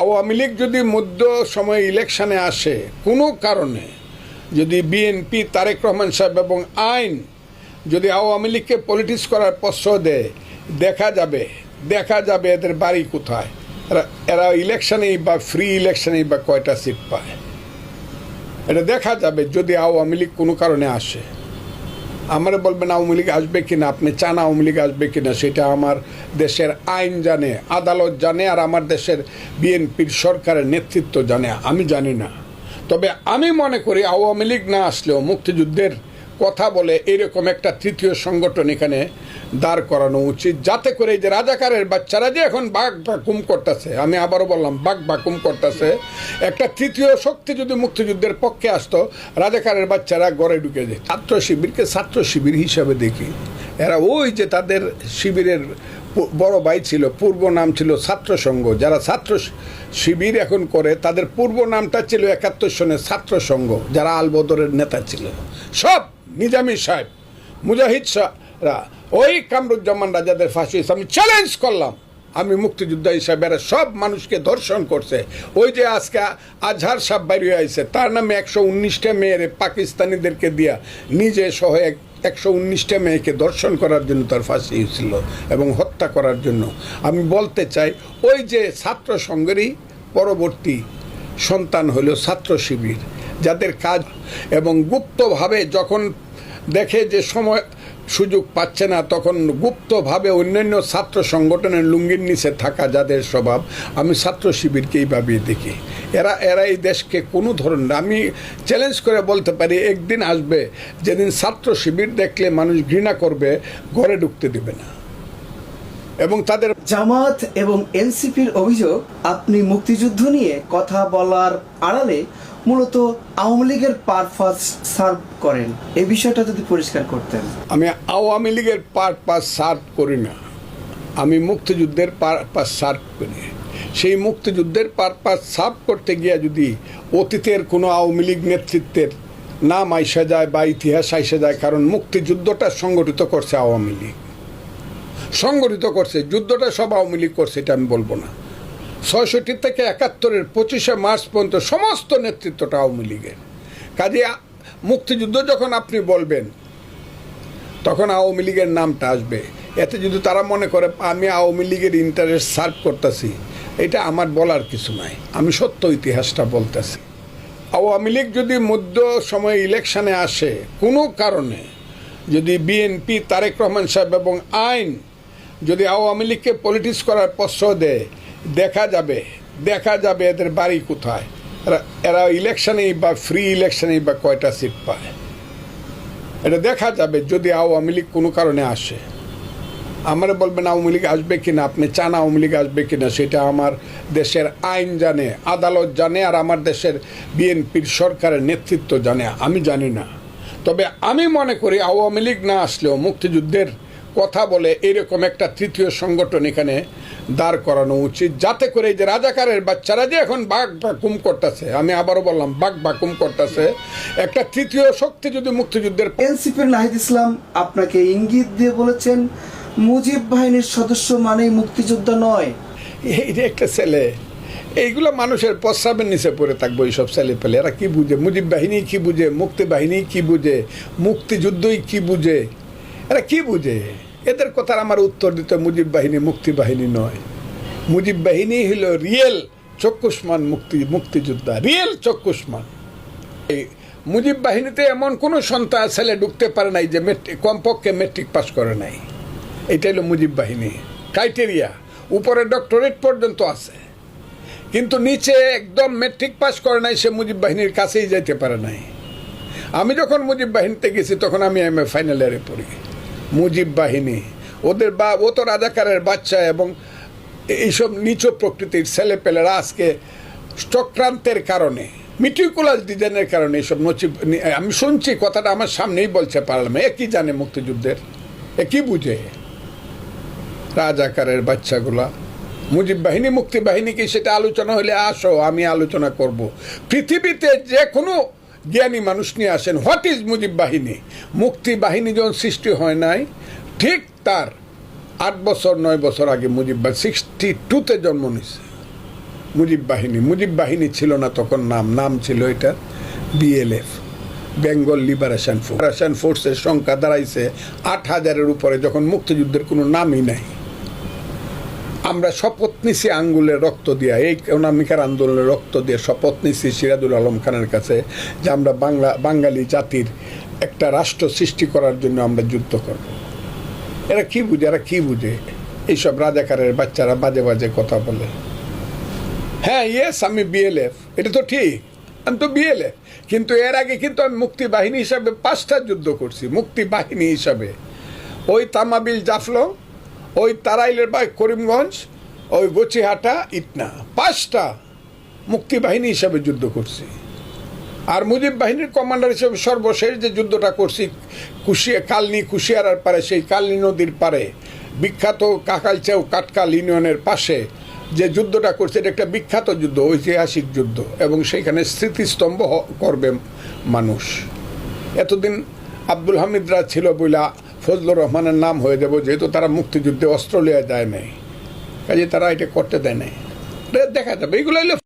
আওয়ামী লীগ যদি মধ্য সময়ে ইলেকশনে আসে কোনো কারণে, যদি বিএনপি তারেক রহমান সাহেব এবং আইন যদি আওয়ামী লীগকে পলিটিক্স করার প্রশ্রয় দেয়, দেখা যাবে এদের বাড়ি কোথায়, এরা ইলেকশনেই বা ফ্রি ইলেকশনেই বা কয়টা সিট পায়, এটা দেখা যাবে যদি আওয়ামী লীগ কোনো কারণে আসে। আমরা বলবেন আওয়ামী লীগ আসবে কিনা, আপনি চান আওয়ামী লীগ আসবে কিনা, সেটা আমার দেশের আইন জানে, আদালত জানে, আর আমার দেশের বিএনপির সরকারের নেতৃত্ব জানে, আমি জানি না। তবে আমি মনে করি আওয়ামী লীগ না আসলেও মুক্তিযুদ্ধের কথা বলে এরকম একটা তৃতীয় সংগঠন এখানে দাঁড় করানো উচিত, যাতে করে এই যে রাজাকারের বাচ্চারা যে এখন বাঘ বাকুম করতেছে, আমি আবারও বললাম বাঘ বাকুম করতেছে, একটা তৃতীয় শক্তি যদি মুক্তিযুদ্ধের পক্ষে আসতো, রাজাকারের বাচ্চারা গড়ে ঢুকে যায়। ছাত্র শিবিরকে ছাত্র শিবির হিসাবে দেখি, এরা ওই যে তাদের শিবিরের বড় ভাই ছিল, পূর্ব নাম ছিল ছাত্র সংঘ, যারা ছাত্র শিবির এখন করে তাদের পূর্ব নামটা ছিল ৭১ সনের ছাত্র সংঘ, যারা আলবদরের নেতা ছিল, সব নিজামী সাহেব, মুজাহিদ শাহরা, ওই কামরুজ্জামানরা যাদের ফাঁসি হয়েছে, আমি চ্যালেঞ্জ করলাম, আমি মুক্তিযোদ্ধা হিসাবে এরা সব মানুষকে ধর্ষণ করছে। ওই যে আজকে আজহার সাহেব বাইরে আইছে, তার নামে ১১৯টা মেয়ের পাকিস্তানিদেরকে দিয়া নিজে সহ ১১৯টা মেয়েকে দর্শন করার জন্য তার ফাঁসি হয়েছিল এবং হত্যা করার জন্য। আমি বলতে চাই ওই যে ছাত্র সংঘেরই পরবর্তী সন্তান হলো ছাত্র শিবির, যাদের কাজ এবং গুপ্তভাবে যখন দেখে যে সময় সুযোগ পাচ্ছে না, তখন গুপ্তভাবে অন্যান্য ছাত্র সংগঠনের লুঙ্গির নিচে থাকা যাদের স্বভাব, আমি ছাত্র শিবিরকে এইভাবেই দেখি। এরা এই দেশকে কোনো ধরনের, আমি চ্যালেঞ্জ করে বলতে পারি একদিন আসবে যেদিন ছাত্র শিবির দেখলে মানুষ ঘৃণা করবে, ঘরে ঢুকতে দেবে না। এবং তাদের জামাত এবং এনসিপির অভিযোগ, আপনি মুক্তিযুদ্ধ নিয়ে কথা বলার আড়ালে মূলত আওয়ামী লীগের পারপাস সার্ভ করেন, এই বিষয়টা যদি পরিষ্কার করতেন। আমি আওয়ামী লীগের পারপাস সার্ভ করি না, আমি মুক্তিযুদ্ধের পারপাস সার্ভ করি। সেই মুক্তিযুদ্ধের পারপাস সার্ভ করতে গিয়ে যদি অতীতের কোনো আওয়ামী লীগ নেতৃত্বের নাম আইসা যায় বা ইতিহাস আইসা যায়, কারণ মুক্তিযুদ্ধটা সংগঠিত করছে আওয়ামী লীগ, সংগঠিত করছে, যুদ্ধটা সব আওয়ামী লীগ করছে, এটা আমি বলবো না। ৬৬ থেকে ৭১-এর ২৫শে মার্চ পর্যন্ত সমস্ত নেতৃত্বটা আওয়ামী লীগের। কাজে মুক্তিযুদ্ধ যখন আপনি বলবেন তখন আওয়ামী লীগের নামটা আসবে। এতে যদি তারা মনে করে আমি আওয়ামী লীগের ইন্টারেস্ট সার্ভ করতেছি, এটা আমার বলার কিছু নাই, আমি সত্য ইতিহাসটা বলতেছি। আওয়ামী লীগ যদি মধ্য সময়ে ইলেকশনে আসে কোনো কারণে, যদি বিএনপি তারেক রহমান সাহেব এবং আইন যদি আওয়ামী লীগকে পলিটিক্স করার প্রশ্রয় দেয়, দেখা যাবে এদের বাড়ি কোথায়, এরা ইলেকশনেই বা ফ্রি ইলেকশনেই বা কয়টা সিট পায়, এটা দেখা যাবে যদি আওয়ামী লীগ কোনো কারণে আসে। আমরা বলবেন আওয়ামী লীগ আসবে কিনা, আপনি চান আওয়ামী লীগ আসবে কিনা, সেটা আমার দেশের আইন জানে, আদালত জানে, আর আমার দেশের বিএনপির সরকারের নেতৃত্ব জানে, আমি জানি না। তবে আমি মনে করি আওয়ামী লীগ না আসলেও মুক্তিযুদ্ধের কথা বলে এরকম একটা তৃতীয় সংগঠন এখানে দাঁড় করানো উচিত, যাতে করে এই যে রাজাকারের বাচ্চারা যে এখন বাঘ বাকুম করতেছে, আমি আবারও বললাম বাঘ বাকুম করতেছে, একটা তৃতীয় শক্তি যদি মুক্তিযুদ্ধের। এনসিপির নাহিদ ইসলাম আপনাকে ইঙ্গিত দিয়ে বলেছেন মুজিব বাহিনীর সদস্য মানেই মুক্তিযোদ্ধা নয়। এই যে একটা ছেলে, এইগুলো মানুষের প্রস্রাবের নিচে পড়ে থাকবো, এইসব ছেলে পেলে, এরা কি বুঝে, মুজিব বাহিনী কি বুঝে, মুক্তি বাহিনী কি বুঝে, মুক্তিযুদ্ধই কি বুঝে, এরা কি বুঝে? এদের কথার আমার উত্তর দিতে, মুজিব বাহিনী মুক্তি বাহিনী নয়, মুজিব বাহিনী হলো রিয়েল চক্ষুষ্মান মুক্তিযোদ্ধা, রিয়েল চক্ষুষ্মান। এই মুজিব বাহিনীতে এমন কোনো সন্তান ছেলে ঢুকতে পারে নাই যে কমপক্ষে মেট্রিক পাস করে নাই, এটা হলো মুজিব বাহিনী ক্রাইটেরিয়া। উপরে ডক্টরেট পর্যন্ত আছে, কিন্তু নিচে একদম মেট্রিক পাস করে নাই, সে মুজিব বাহিনীর কাছেই যাইতে পারে নাই। আমি যখন মুজিব বাহিনীতে গেছি তখন আমি এমএ ফাইনাল ইয়ারে পড়ি। মুজিব বাহিনী ওদের ও তো রাজাকারের বাচ্চা এবং এইসব নিচু প্রকৃতির ছেলেপেলেরা আজকে চক্রান্তের কারণে, মিটিকুলাস ডিজাইনের কারণে এইসব আমি শুনছি, কথাটা আমার সামনেই বলছে পারলাম, এ কি জানে মুক্তিযুদ্ধের, এ কি বুঝে? রাজাকারের বাচ্চাগুলা। মুজিব বাহিনী মুক্তি বাহিনী কি, সেটা আলোচনা হলে আসো, আমি আলোচনা করব। পৃথিবীতে যে কোনো জ্ঞানী মানুষ নিয়ে আসেন, হোয়াট ইজ মুজিব বাহিনী। মুক্তি বাহিনী যখন সৃষ্টি হয় নাই, ঠিক তার ৮ বছর ৯ বছর আগে মুজিব বাহিনী 62-তে জন্ম নিছে। মুজিব বাহিনী ছিল না তখন, নাম ছিল এটা বিএলএফ, বেঙ্গল লিবারেশন ফোর্সের সংখ্যা দাঁড়াইছে 8,000-এর উপরে, যখন মুক্তিযুদ্ধের কোনো নামই নাই। আমরা শপথ নিছি আঙ্গুলের রক্ত দিয়া, এই অনামিকার আন্দোলনের রক্ত দিয়ে শপথ নিছি সিরাজুল আলম খানের কাছে যে আমরা বাঙালি জাতির একটা রাষ্ট্র সৃষ্টি করার জন্য আমরা যুদ্ধ করব। এরা কি বুঝে এইসব রাজাকারের বাচ্চারা বাজে বাজে কথা বলে। হ্যাঁ ইয়েস, আমি বিএলএফ, এটা তো ঠিক, আমি তো বিএলএফ, কিন্তু এর আগে কিন্তু আমি মুক্তি বাহিনী হিসাবে 5টা যুদ্ধ করছি। মুক্তি বাহিনী হিসাবে ওই তামাবিল জাফলং, ওই তারাইলের করিমগঞ্জ, ওই গচিহাটা, ইটনা, 5টা মুক্তি বাহিনী হিসাবে যুদ্ধ করছি। আর মুজিব বাহিনীর কমান্ডার হিসেবে সর্বশেষ যে যুদ্ধটা করছি কুশিয়ারার পারে, সেই কালনী নদীর পারে বিখ্যাত কাকালচাউ কাটকাল ইউনিয়নের পাশে যে যুদ্ধটা করছে, এটা একটা বিখ্যাত যুদ্ধ, ঐতিহাসিক যুদ্ধ, এবং সেইখানে স্মৃতিস্তম্ভ করবে মানুষ। এতদিন আব্দুল হামিদরা ছিল বইলা ফজলুর রহমানের নাম হয়ে যাব, যেহেতু তারা মুক্তিযুদ্ধে অস্ট্রেলিয়া যায় নাই, কাজে তারা এটা করতে দেয় নাই। দেখা যাবে, এগুলো হলো